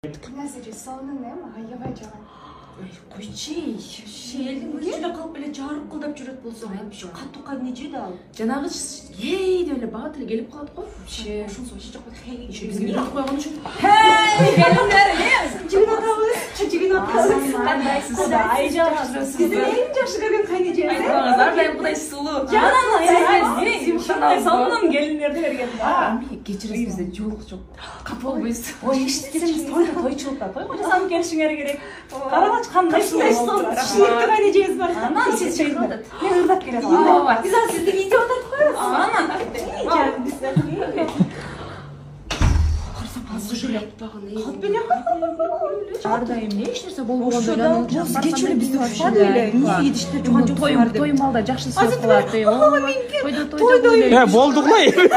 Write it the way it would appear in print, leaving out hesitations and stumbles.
Nasıl sonun ne mi? Hayır hocam. Koyçi, elin içinde kalıp böyle jarıp kıldap жүрөт болсо, şu каттукка не жейди ал? Жанагы ейди эле бага тиле келип калат го. Ошонсо эч жок хей. Бизге келип койгон үчүн. Hey, gelinler, жигин атабыз. Жигин атабыз. Кандайсыз? Айжа, сизди эң жакшы көргөн кайнежеңиз? Айтпаңыздар, мен кудай сулуу. Ушундай сонун келиндерди берген. Кечиресиз, бизде жолук жок. Капа болбойбуз. Ой, иштесеңиз тойда тойчулукта той жасап келишиңер керек. Карабач кандай сүйүктүү кайнежеңиз бар. Анан сиз чейин атат. Мен ырдап келем. Биз ал сизди видео атат коебуз. Анан Ардайым не еш нерсе болбогондо эле кечүүнү бизди ушпады эле. Эмне идиште жуман жок. Тоюм алда жакшы сөз кылат. Тойдо болдук эле.